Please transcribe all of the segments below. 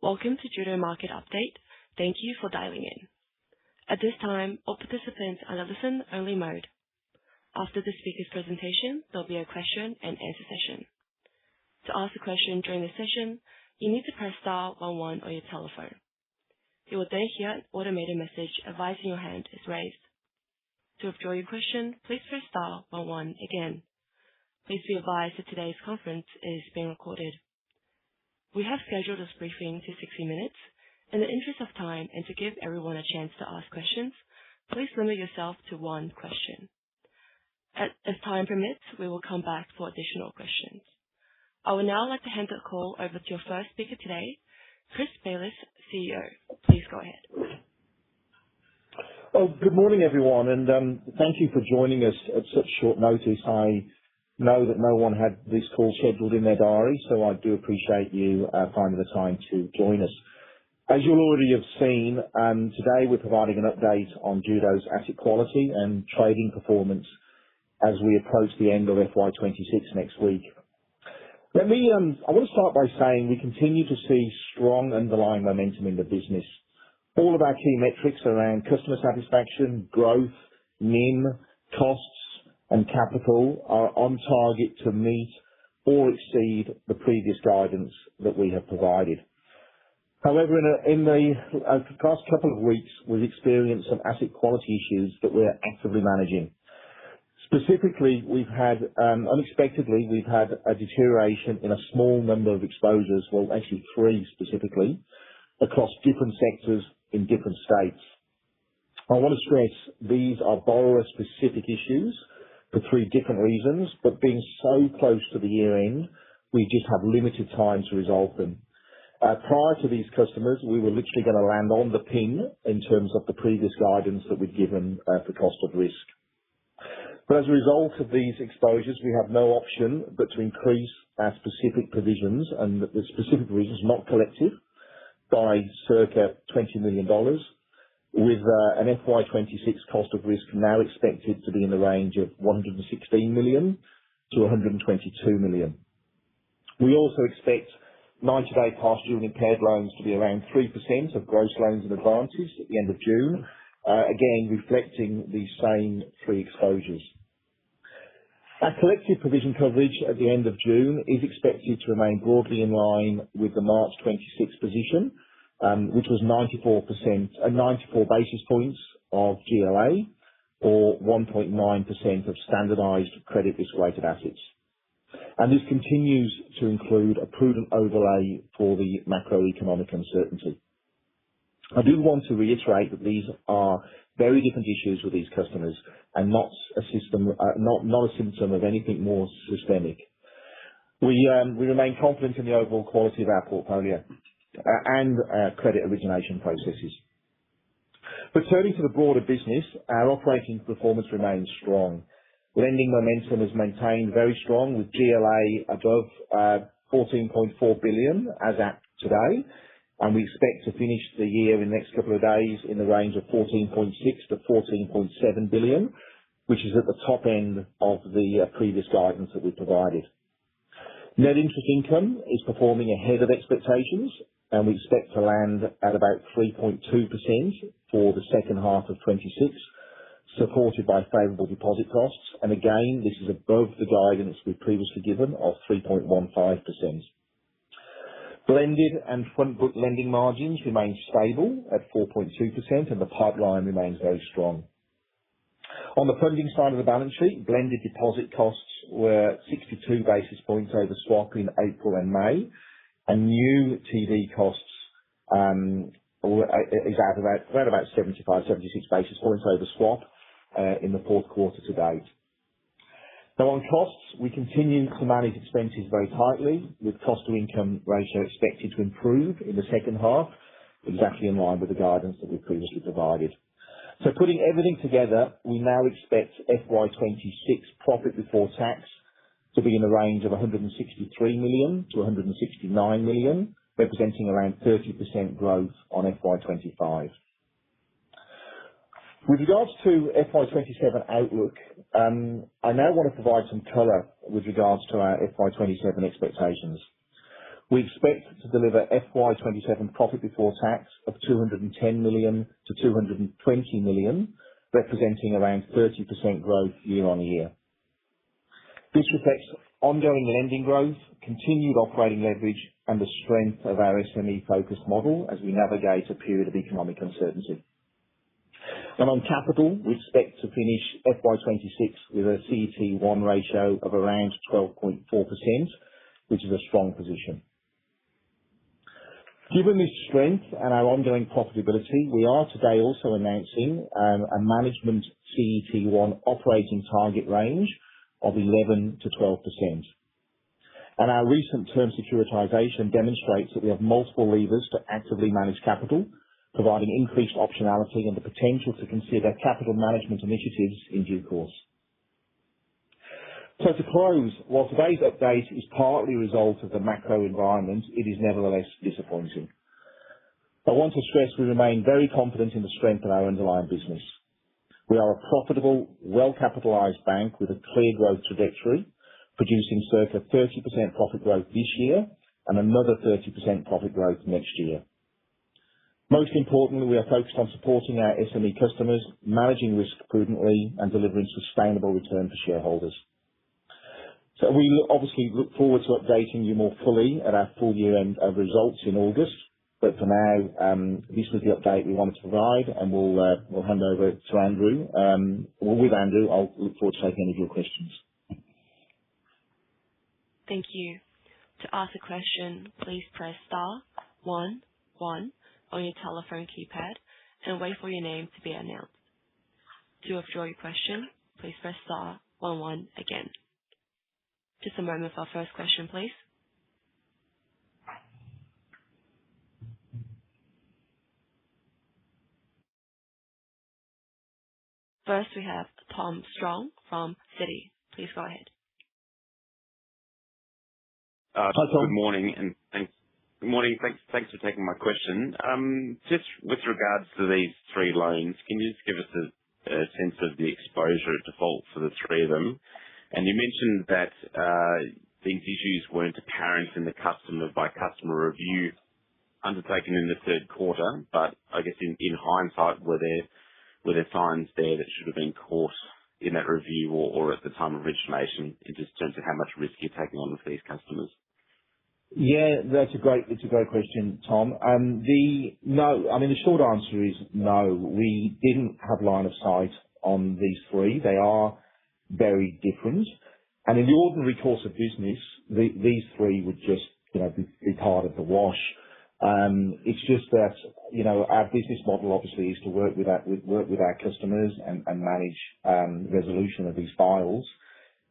Welcome to Judo Market Update. Thank you for dialing in. At this time, all participants are in a listen-only mode. After the speaker's presentation, there'll be a question and answer session. To ask a question during the session, you need to press star 11 on your telephone. You will then hear an automated message advising your hand is raised. To withdraw your question, please press star 11 again. Please be advised that today's conference is being recorded. We have scheduled this briefing to 60 minutes. In the interest of time and to give everyone a chance to ask questions, please limit yourself to one question. As time permits, we will come back for additional questions. I would now like to hand the call over to your first speaker today, Chris Bayliss, CEO. Please go ahead. Well, good morning, everyone, and thank you for joining us at such short notice. I know that no one had this call scheduled in their diary, so I do appreciate you finding the time to join us. As you'll already have seen, today we're providing an update on Judo's asset quality and trading performance as we approach the end of FY26 next week. I want to start by saying we continue to see strong underlying momentum in the business. All of our key metrics around customer satisfaction, growth, NIM, costs, and capital are on target to meet or exceed the previous guidance that we have provided. However, in the past couple of weeks, we've experienced some asset quality issues that we're actively managing. Specifically, unexpectedly, we've had a deterioration in a small number of exposures, well, actually 3 specifically, across different sectors in different states. I want to stress these are borrower-specific issues for 3 different reasons, but being so close to the year end, we just have limited time to resolve them. Prior to these customers, we were literally going to land on the pin in terms of the previous guidance that we'd given for cost of risk. But as a result of these exposures, we have no option but to increase our specific provisions, and the specific provisions not collective, by circa $20 million, with an FY26 cost of risk now expected to be in the range of $116 million to $122 million. We also expect 90-day past due and impaired loans to be around 3% of gross loans and advances at the end of June, again reflecting the same 3 exposures. Our collective provision coverage at the end of June is expected to remain broadly in line with the March 26 position, which was 94 basis points of GLA, or 1.9% of standardised credit risk-weighted assets. And this continues to include a prudent overlay for the macroeconomic uncertainty. I do want to reiterate that these are very different issues with these customers and not a symptom of anything more systemic. We remain confident in the overall quality of our portfolio and our credit origination processes. But turning to the broader business, our operating performance remains strong. Lending momentum is maintained very strong, with GLA above $14.4 billion as at today, and we expect to finish the year in the next couple of days in the range of $14.6 to $14.7 billion, which is at the top end of the previous guidance that we provided. Net interest income is performing ahead of expectations, and we expect to land at about 3.2% for the second half of 26, supported by favourable deposit costs. And again, this is above the guidance we've previously given of 3.15%. Blended and front book lending margins remain stable at 4.2%, and the pipeline remains very strong. On the funding side of the balance sheet, blended deposit costs were 62 basis points over swap in April and May, and new TD costs is at around about 76 basis points over swap in the fourth quarter to date. Now, on costs, we continue to manage expenses very tightly, with cost-to-income ratio expected to improve in the second half, exactly in line with the guidance that we previously provided. So putting everything together, we now expect FY26 profit before tax to be in the range of $163 million to $169 million, representing around 30% growth on FY25. With regards to FY27 outlook, I now want to provide some colour with regards to our FY27 expectations. We expect to deliver FY27 profit before tax of 210 million to 220 million, representing around 30% growth year-on-year. This reflects ongoing lending growth, continued operating leverage, and the strength of our SME-focused model as we navigate a period of economic uncertainty. And on capital, we expect to finish FY26 with a CET1 ratio of around 12.4%, which is a strong position. Given this strength and our ongoing profitability, we are today also announcing a management CET1 operating target range of 11 to 12%. And our recent term securitization demonstrates that we have multiple levers to actively manage capital, providing increased optionality and the potential to consider capital management initiatives in due course. So to close, while today's update is partly a result of the macro environment, it is nevertheless disappointing. I want to stress we remain very confident in the strength of our underlying business. We are a profitable, well-capitalised bank with a clear growth trajectory, producing circa 30% profit growth this year and another 30% profit growth next year. Most importantly, we are focused on supporting our SME customers, managing risk prudently, and delivering sustainable return for shareholders. So we obviously look forward to updating you more fully at our full year-end results in August. But for now, this was the update we wanted to provide, and we'll hand over to Andrew. With Andrew, I'll look forward to taking any of your questions. Thank you. To ask a question, please press star 11 on your telephone keypad and wait for your name to be announced. To withdraw your question, please press star 11 again. Just a moment for our first question, please. First, we have Tom Strong from Citi. Please go ahead. Hi, Tom. Good morning, and thanks. Good morning. Thanks for taking my question. Just with regards to these three loans, can you just give us a sense of the exposure at default for the three of them? And you mentioned that these issues weren't apparent in the customer-by-customer review undertaken in the third quarter, but I guess in hindsight, were there signs there that should have been caught in that review or at the time of origination in just terms of how much risk you're taking on with these customers? Yeah, it's a great question, Tom. The short answer is no. We didn't have line of sight on these three. They are very different. And in the ordinary course of business, these three would just, be part of the wash. It's just that, our business model obviously is to work with our customers and manage resolution of these files.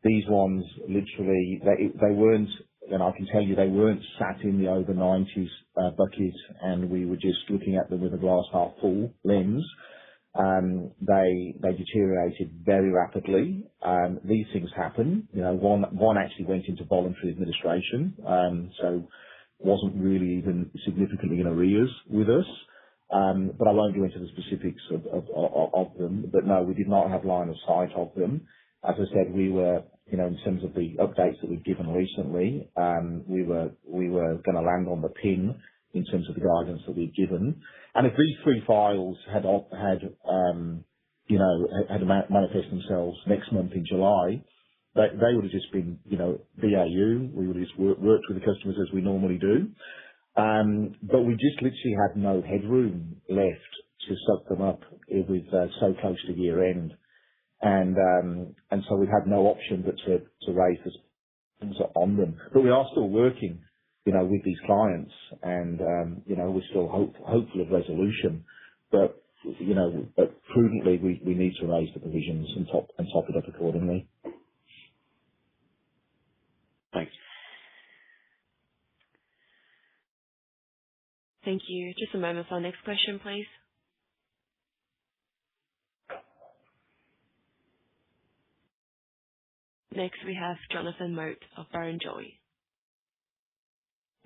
These ones, literally, they weren't, and I can tell you they weren't sat in the over 90s bucket, and we were just looking at them with a glass half full lens. They deteriorated very rapidly. These things happen. One actually went into voluntary administration, so wasn't really even significantly in arrears with us. But I won't go into the specifics of them. But no, we did not have line of sight of them. As I said, we were, in terms of the updates that we've given recently, we were going to land on the pin in terms of the guidance that we've given. And if these three files had manifest themselves next month in July, they would have just been, BAU. We would have just worked with the customers as we normally do. But we just literally had no headroom left to suck them up with so close to year end. And so we had no option but to raise the funds on them. But we are still working, with these clients, and, we're still hopeful of resolution. But prudently, we need to raise the provisions and top it up accordingly. Thanks. Thank you. Just a moment for our next question, please. Next, we have Jonathan Moat of Barrenjoey.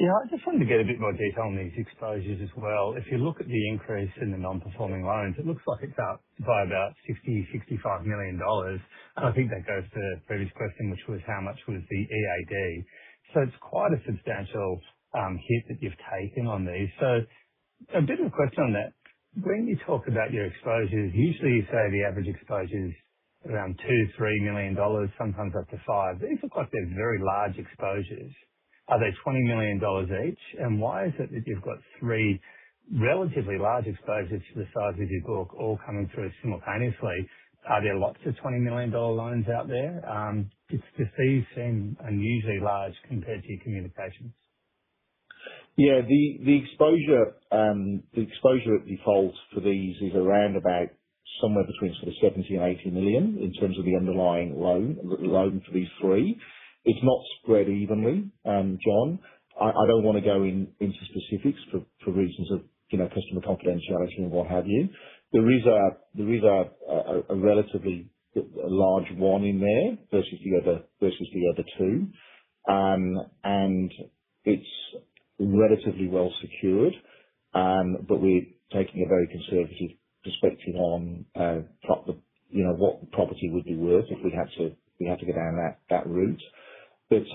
Yeah, I just wanted to get a bit more detail on these exposures as well. If you look at the increase in the non-performing loans, it looks like it's up by about $65 million. And I think that goes to the previous question, which was how much was the EAD. So it's quite a substantial hit that you've taken on these. So a bit of a question on that. When you talk about your exposures, usually you say the average exposure is around $2-3 million, sometimes up to $5 million. These look like they're very large exposures. Are they $20 million each? And why is it that you've got three relatively large exposures to the size of your book all coming through simultaneously? Are there lots of $20 million loans out there? Just these seem unusually large compared to your communications. Yeah, the exposure at default for these is around about somewhere between sort of 70 and 80 million in terms of the underlying loan for these three. It's not spread evenly, John. I don't want to go into specifics for reasons of customer confidentiality and what have you. There is a relatively large one in there versus the other two, and it's relatively well secured, but we're taking a very conservative perspective on what the property would be worth if we had to go down that route. But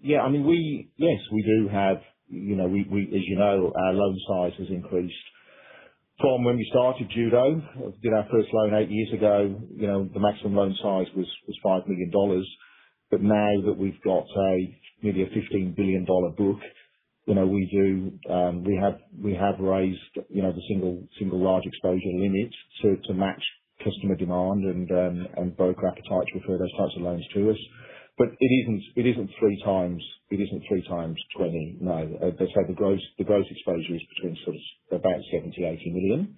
yeah, I mean, we do have, as you know, our loan size has increased from when we started Judo. Did our first loan 8 years ago. The maximum loan size was $5 million, but now that we've got nearly a $15 billion book, we have raised the single large exposure limit to match customer demand and broker appetite to refer those types of loans to us. But it isn't three times 20. No, they say the gross exposure is between sort of about 70-80 million,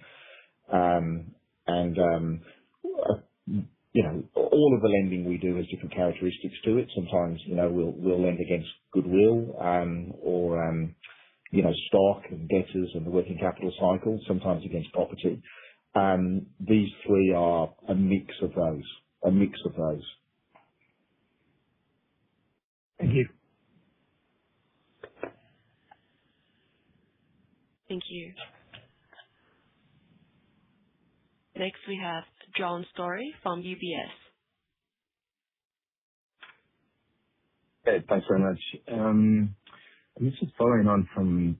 and all of the lending we do has different characteristics to it. Sometimes we'll lend against goodwill or stock and debtors and the working capital cycle. Sometimes against property. These three are a mix of those. Thank you. Thank you. Next, we have John Storey from UBS. Hey, thanks very much. I'm just following on from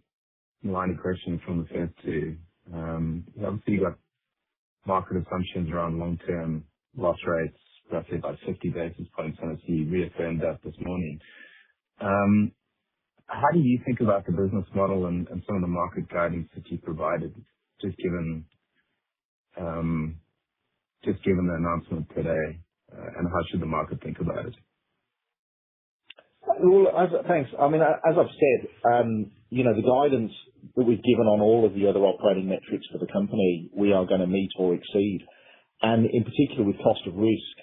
the line of questioning from the first two. Obviously, you've got market assumptions around long-term loss rates, roughly about 50 basis points, and I see you reaffirmed that this morning. How do you think about the business model and some of the market guidance that you provided, just given the announcement today, and how should the market think about it? Well, thanks. I mean, as I've said, the guidance that we've given on all of the other operating metrics for the company, we are going to meet or exceed. And in particular with cost of risk,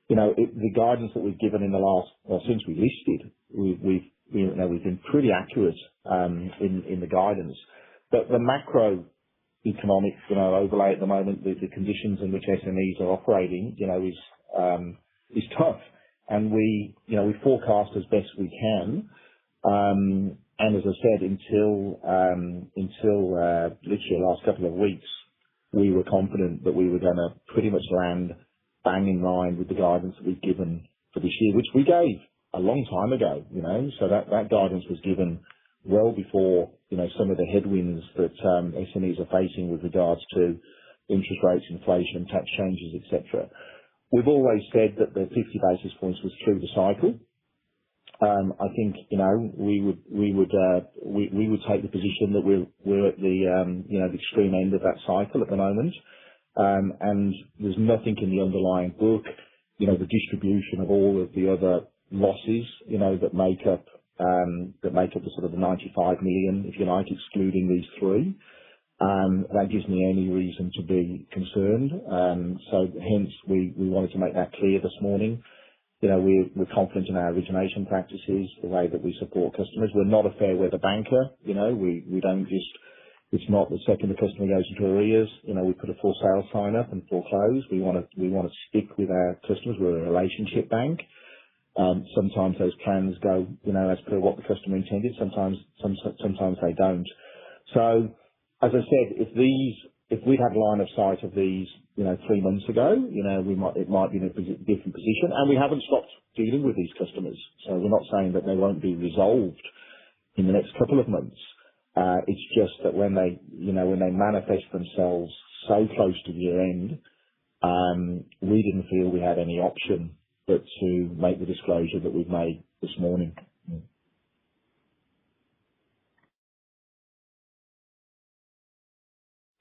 the guidance that we've given since we listed, we've been pretty accurate in the guidance. But the macroeconomic overlay at the moment, the conditions in which SMEs are operating, is tough. And we forecast as best we can. And as I said, until literally the last couple of weeks, we were confident that we were going to pretty much land bang in line with the guidance that we've given for this year, which we gave a long time ago, So that guidance was given well before, some of the headwinds that SMEs are facing with regards to interest rates, inflation, tax changes, etc. We've always said that the 50 basis points was through the cycle. I think we would take the position that we're at the extreme end of that cycle at the moment, and there's nothing in the underlying book, the distribution of all of the other losses, that make up the sort of the 95 million, if you like, excluding these three. That gives me any reason to be concerned. So hence we wanted to make that clear this morning. We're confident in our origination practices, the way that we support customers. We're not a fair weather banker. We don't just, it's not the second the customer goes into arrears, we put a for sale sign up and foreclose. We want to stick with our customers. We're a relationship bank. Sometimes those plans go, as per what the customer intended. Sometimes they don't. So, as I said, if we had line of sight of these, 3 months ago, it might be in a different position. And we haven't stopped dealing with these customers. So we're not saying that they won't be resolved in the next couple of months. It's just that when they manifest themselves so close to year end, we didn't feel we had any option but to make the disclosure that we've made this morning.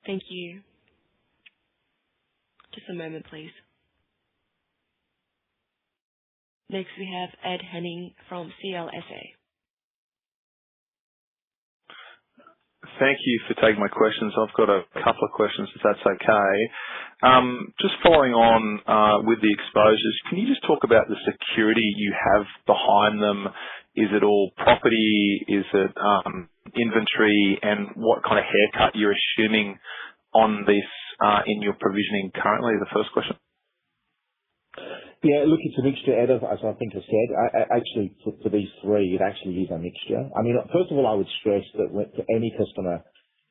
Thank you. Just a moment, please. Next, we have Ed Henning from CLSA. Thank you for taking my questions. I've got a couple of questions, if that's okay. Just following on with the exposures, can you just talk about the security you have behind them? Is it all property? Is it inventory? And what kind of haircut you're assuming on this in your provisioning currently? The first question. Yeah, look, it's a mixture, Ed, as I think I said. Actually, for these three, it actually is a mixture. I mean, first of all, I would stress that for any customer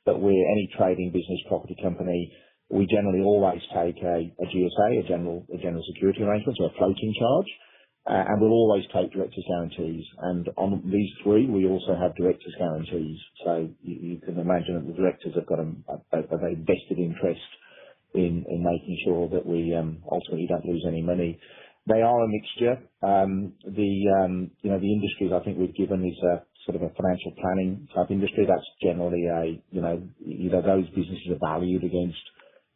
that we're any trading business property company, we generally always take a GSA, a general security arrangement, so a floating charge, and we'll always take directors' guarantees. And on these three, we also have directors' guarantees. So you can imagine that the directors have got a very vested interest in making sure that we ultimately don't lose any money. They are a mixture. The industries I think we've given is a sort of a financial planning type industry. That's generally either those businesses are valued against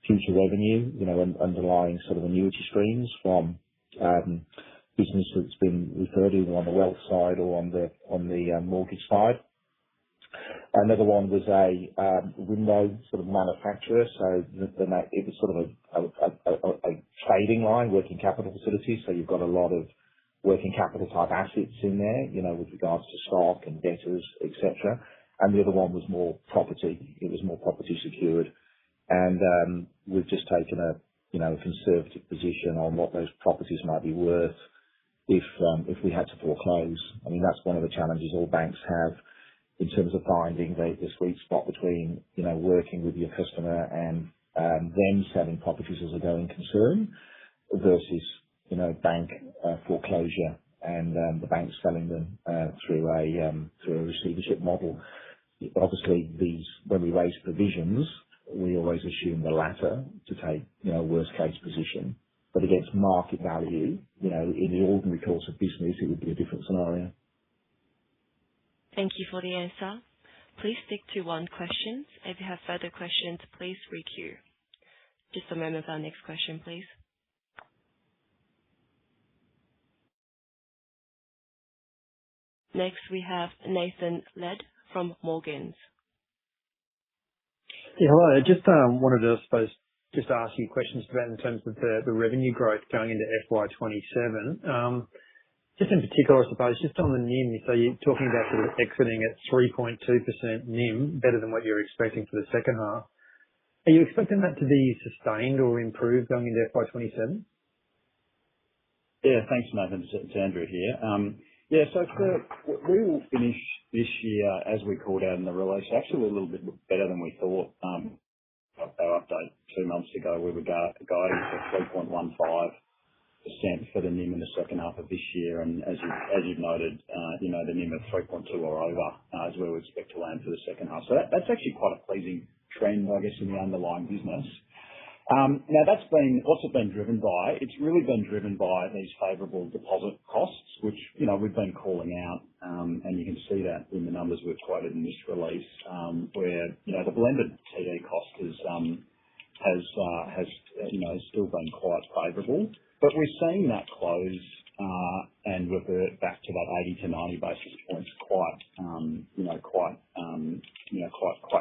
future revenue, and underlying sort of annuity streams from business that's been referred to on the wealth side or on the mortgage side. Another one was a window sort of manufacturer, so it was sort of a trading line, working capital facility. So you've got a lot of working capital type assets in there, with regards to stock and debtors, etc. And the other one was more property. It was more property secured, and we've just taken a conservative position on what those properties might be worth if we had to foreclose. I mean, that's one of the challenges all banks have in terms of finding the sweet spot between, working with your customer and them selling properties as a going concern versus, bank foreclosure and the bank selling them through a receivership model. Obviously, when we raise provisions, we always assume the latter to take, worst case position. But against market value, in the ordinary course of business, it would be a different scenario. Thank you for the answer. Please stick to one question. If you have further questions, please re-queue. Just a moment for our next question, please. Next, we have Nathan Led from Morgans. Yeah, hello. I just wanted to, I suppose, just ask you questions about in terms of the revenue growth going into FY27. Just in particular, I suppose, just on the NIM, so you're talking about sort of exiting at 3.2% NIM, better than what you're expecting for the second half. Are you expecting that to be sustained or improved going into FY27? Yeah, thanks, Nathan. It's Andrew here. So we will finish this year, as we called out in the release, actually a little bit better than we thought. Our update 2 months ago, we were guiding for 3.15% for the NIM in the second half of this year, and as you've noted, the NIM of 3.2 or over is where we expect to land for the second half. So that's actually quite a pleasing trend, I guess, in the underlying business. Now what's it been driven by? It's really been driven by these favourable deposit costs, which we've been calling out, and you can see that in the numbers we've quoted in this release, where the blended TD cost has still been quite favourable. But we're seeing that close and revert back to that 80 to 90 basis points quite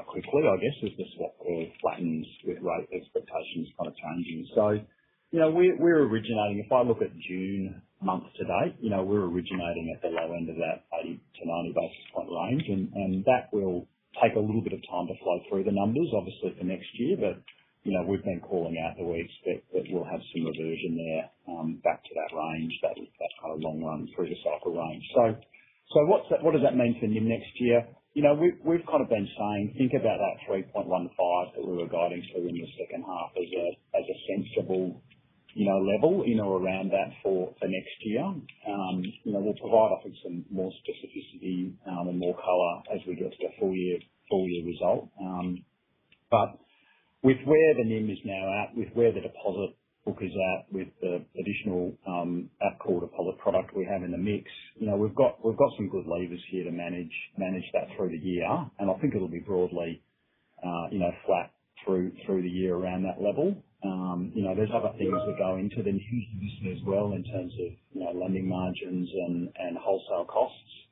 quickly, I guess, as the swap curve flattens with rate expectations kind of changing. So, we're originating. If I look at June month to date, we're originating at the low end of that 80 to 90 basis point range, and that will take a little bit of time to flow through the numbers, obviously for next year, but we've been calling out that we expect that we'll have some reversion there back to that range, that kind of long run through the cycle range. So what does that mean for NIM next year? We've kind of been saying, think about that 3.15 that we were guiding to in the second half as a sensible level in or around that for next year. We'll provide, I think, some more specificity and more color as we get to the full year result. But with where the NIM is now at, with where the deposit book is at, with the additional at-call deposit product we have in the mix, we've got some good levers here to manage that through the year, and I think it'll be broadly flat through the year around that level. There's other things that go into the NIM as well in terms of lending margins and wholesale costs.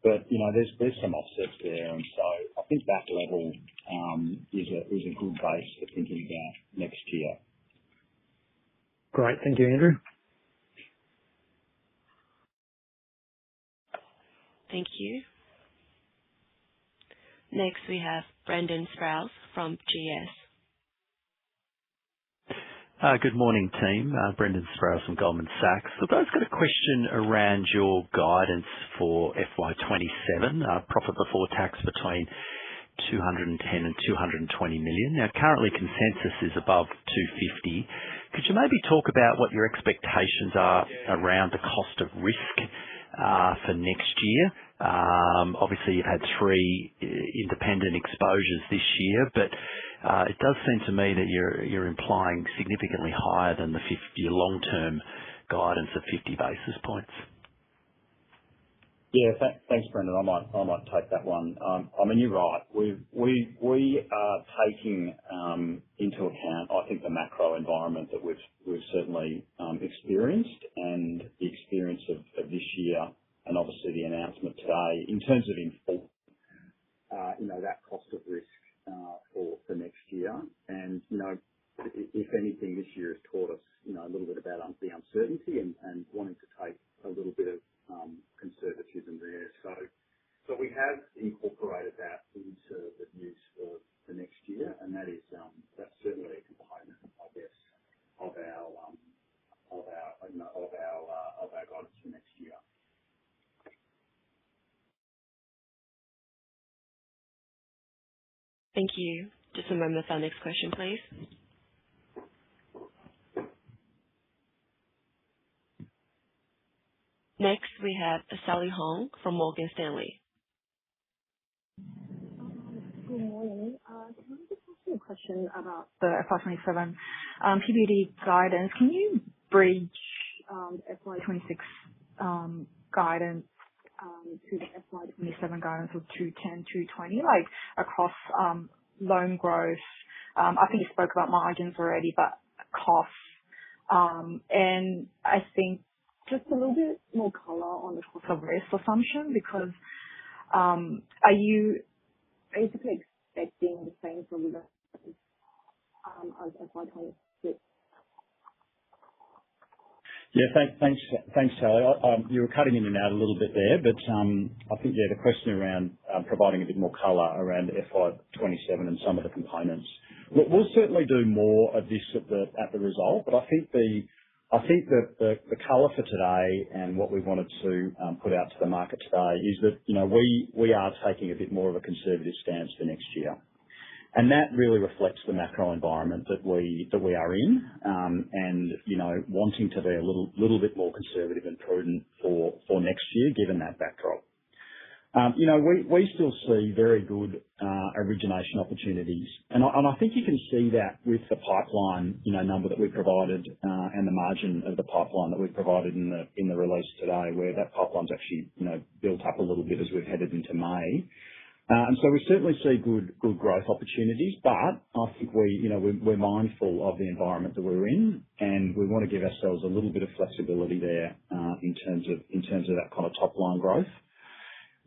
But there's some offsets there, and so I think that level is a good base for thinking about next year. Great, thank you, Andrew. Thank you. Next, we have Brendan Sprouse from GS. Good morning, team. Brendan Sprouse from Goldman Sachs. Look, I've got a question around your guidance for FY27, profit before tax between 210 and 220 million. Now, currently consensus is above 250. Could you maybe talk about what your expectations are around the cost of risk for next year? Obviously, you've had 3 independent exposures this year, but it does seem to me that you're implying significantly higher than the 50 long-term guidance of 50 basis points. Yeah, thanks, Brendan. I might take that one. I mean, you're right. We are taking into account, I think, the macro environment that we've certainly experienced, and the experience of this year, and obviously the announcement today in terms of that cost of risk for next year. And if anything, this year has taught us a little bit about the uncertainty and wanting to take a little bit of conservatism there. So we have incorporated that into the views for next year, and that's certainly a component, I guess, of our guidance for next year. Thank you. Just a moment for our next question, please. Next, we have Sally Hong from Morgan Stanley. Good morning. Can I just ask you a question about the FY27 PBT guidance? Can you bridge FY26 guidance to the FY27 guidance of 210, 220, like across loan growth? I think you spoke about margins already, but costs. And I think just a little bit more color on the cost of risk assumption, because are you basically expecting the same sort of as FY26? Yeah, thanks, Sally. You were cutting in and out a little bit there, but I think, the question around providing a bit more color around FY27 and some of the components. We'll certainly do more of this at the result, but I think that the color for today and what we wanted to put out to the market today is that we are taking a bit more of a conservative stance for next year. And that really reflects the macro environment that we are in, and wanting to be a little bit more conservative and prudent for next year, given that backdrop. We still see very good origination opportunities, and I think you can see that with the pipeline number that we provided, and the margin of the pipeline that we provided in the release today, where that pipeline's actually built up a little bit as we've headed into May. And so we certainly see good growth opportunities, but I think we're mindful of the environment that we're in, and we want to give ourselves a little bit of flexibility there in terms of that kind of top line growth.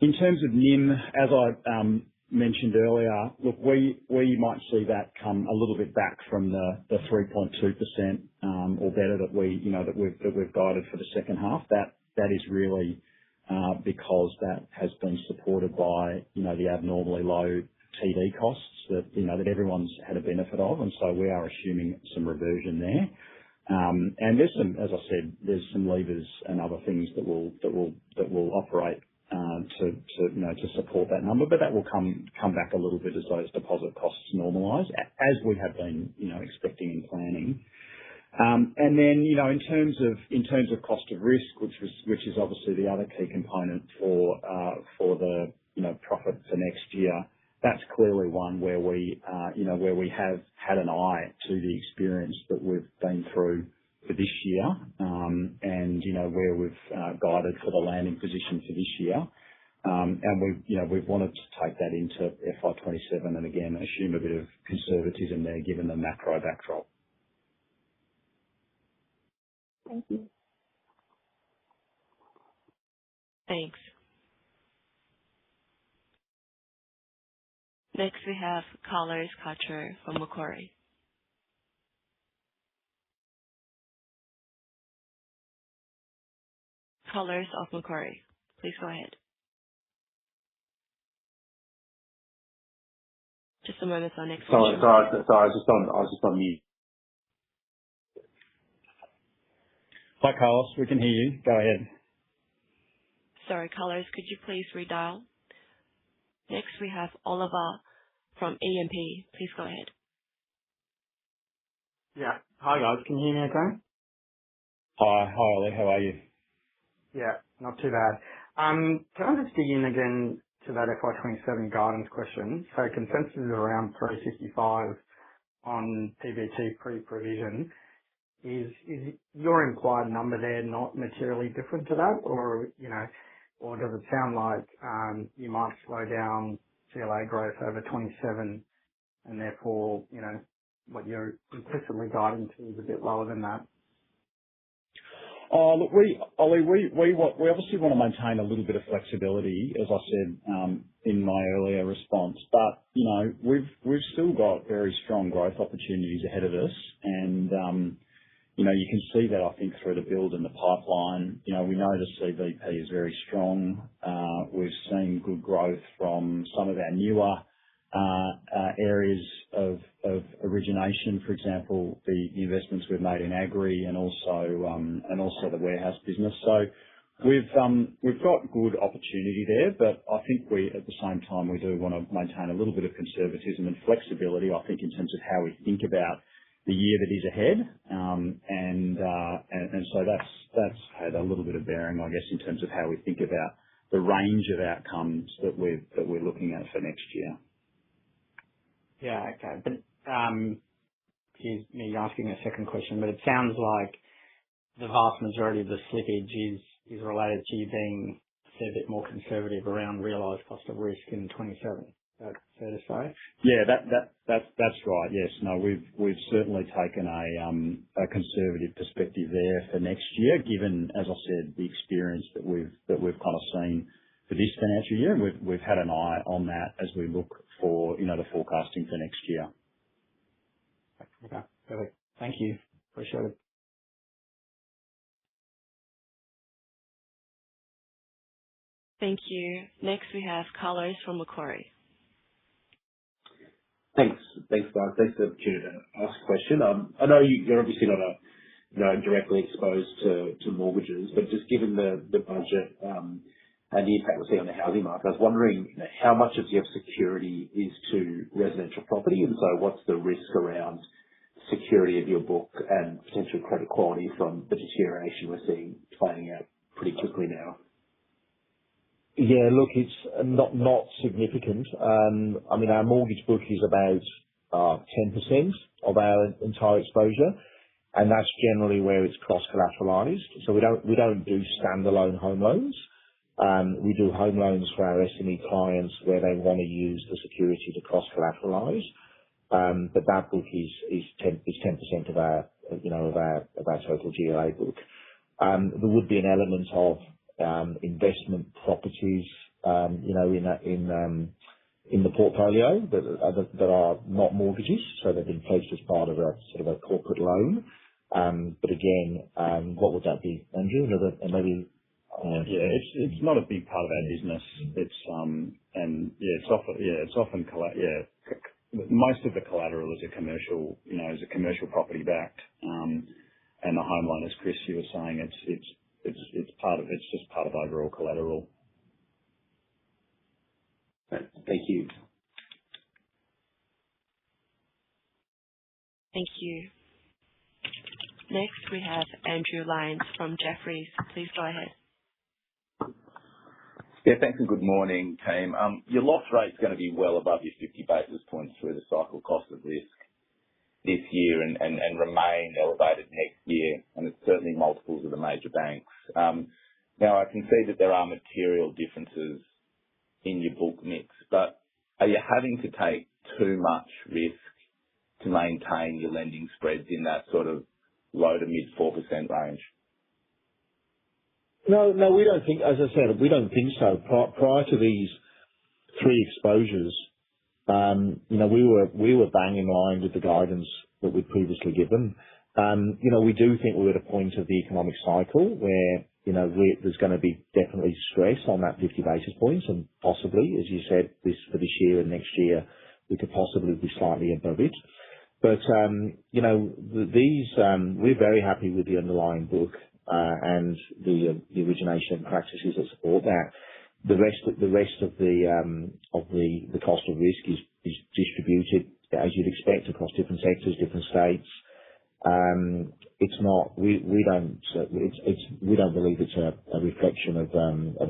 In terms of NIM, as I mentioned earlier, look, we might see that come a little bit back from the 3.2% or better that we've guided for the second half. That is really because that has been supported by the abnormally low TD costs that everyone's had a benefit of, and so we are assuming some reversion there. And there's some, as I said, there's some levers and other things that will operate to support that number, but that will come back a little bit as those deposit costs normalise, as we have been expecting and planning. And then, in terms of cost of risk, which is obviously the other key component for the, profit for next year, that's clearly one where we have had an eye to the experience that we've been through for this year, and, where we've guided for the landing position for this year. And we've wanted to take that into FY27 and again, assume a bit of conservatism there given the macro backdrop. Thank you. Thanks. Next, we have Carlos Cacho from Macquarie. Carlos of Macquarie, please go ahead. Just a moment for our next question. Sorry, I was just on mute. Hi, Carlos. We can hear you. Go ahead. Sorry, Carlos, could you please redial? Next, we have Oliver from E&P. Please go ahead. Yeah. Hi, guys. Can you hear me okay? Hi, Ollie. How are you? Yeah, not too bad. Can I just dig in again to that FY27 guidance question? So consensus is around 355 on PBT pre-provision. Is your implied number there not materially different to that? Or, or does it sound like you might slow down CLA growth over 27 and therefore, what you're implicitly guiding to is a bit lower than that? Look, we obviously want to maintain a little bit of flexibility, as I said in my earlier response. But we've still got very strong growth opportunities ahead of us, and you can see that, I think, through the build and the pipeline. We know the CVP is very strong. We've seen good growth from some of our newer areas of origination, for example, the investments we've made in agri and also the warehouse business. So we've got good opportunity there, but I think at the same time, we do want to maintain a little bit of conservatism and flexibility, I think, in terms of how we think about the year that is ahead. And so that's had a little bit of bearing, I guess, in terms of how we think about the range of outcomes that we're looking at for next year. Yeah, okay. But here's me asking a second question, but it sounds like the vast majority of the slippage is related to you being a fair bit more conservative around realised cost of risk in 27. Is that fair to say? Yeah, that's right. Yes. No, we've certainly taken a conservative perspective there for next year, given, as I said, the experience that we've kind of seen for this financial year. And we've had an eye on that as we look for, the forecasting for next year. Okay. Perfect. Thank you. Appreciate it. Thank you. Next, we have Carlos from Macquarie. Thanks, guys. Thanks for the opportunity to ask a question. I know you're obviously not, directly exposed to mortgages, but just given the budget and the impact we're seeing on the housing market, I was wondering how much of your security is to residential property, and so what's the risk around security of your book and potential credit quality from the deterioration we're seeing playing out pretty quickly now? Yeah, look, it's not significant. I mean, our mortgage book is about 10% of our entire exposure, and that's generally where it's cross-collateralized. So we don't do standalone home loans. We do home loans for our SME clients where they want to use the security to cross-collateralize. But that book is 10% of our total GLA book. There would be an element of investment properties, in the portfolio that are not mortgages, so they've been placed as part of a sort of a corporate loan. But again, what would that be, Andrew? Maybe. Yeah, it's not a big part of our business. It's often most of the collateral is a commercial property backed, and the home loan, as Chris, you were saying, it's just part of overall collateral. Thank you. Thank you. Next, we have Andrew Lyons from Jefferies. Please go ahead. Yeah, thanks and good morning, team. Your loss rate's going to be well above your 50 basis points through the cycle cost of risk this year and remain elevated next year, and it's certainly multiples of the major banks. Now, I can see that there are material differences in your book mix, but are you having to take too much risk to maintain your lending spreads in that sort of low to mid 4% range? No, we don't think, as I said, we don't think so. Prior to these three exposures, we were bang in line with the guidance that we'd previously given. We do think we're at a point of the economic cycle where, there's going to be definitely stress on that 50 basis points, and possibly, as you said, for this year and next year, we could possibly be slightly above it. But, we're very happy with the underlying book, and the origination practices that support that. The rest of the cost of risk is distributed as you'd expect across different sectors, different states. It's not. We don't believe it's a reflection of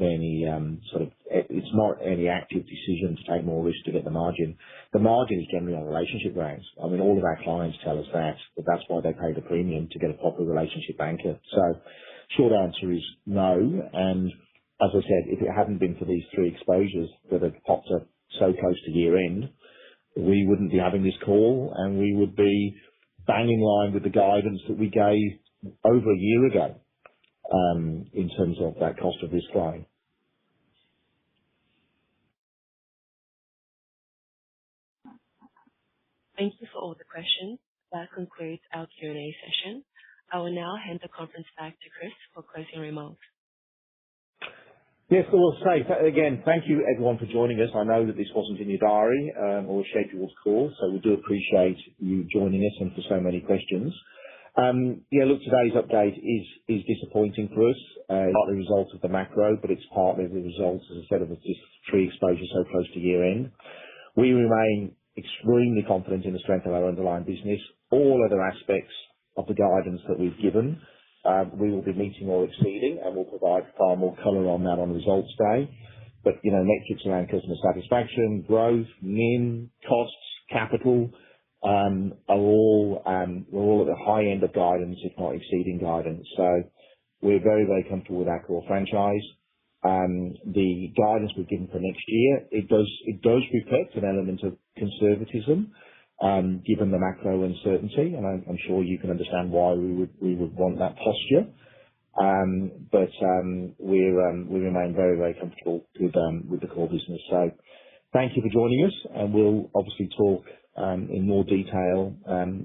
any sort of. It's not any active decision to take more risk to get the margin. The margin is generally on relationship grounds. I mean, all of our clients tell us that that's why they pay the premium to get a proper relationship banker. So, short answer is no. And as I said, if it hadn't been for these three exposures that had popped up so close to year end, we wouldn't be having this call, and we would be bang in line with the guidance that we gave over a year ago in terms of that cost of risk line. Thank you for all the questions. That concludes our Q&A session. I will now hand the conference back to Chris for closing remarks. Yes, I will say again, thank you everyone for joining us. I know that this wasn't in your diary or a scheduled call, so we do appreciate you joining us and for so many questions. Look, today's update is disappointing for us. It's not the result of the macro, but it's partly the result, as I said, of just three exposures so close to year end. We remain extremely confident in the strength of our underlying business. All other aspects of the guidance that we've given, we will be meeting or exceeding, and we'll provide far more colour on that on results day. But, metrics around customer satisfaction, growth, NIM, costs, capital, we're all at the high end of guidance, if not exceeding guidance. So we're very, very comfortable with our core franchise. The guidance we've given for next year, it does reflect an element of conservatism, given the macro uncertainty, and I'm sure you can understand why we would want that posture. But we remain very, very comfortable with the core business. So thank you for joining us, and we'll obviously talk in more detail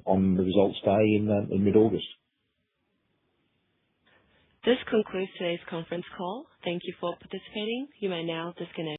on the results day in mid-August. This concludes today's conference call. Thank you for participating. You may now disconnect.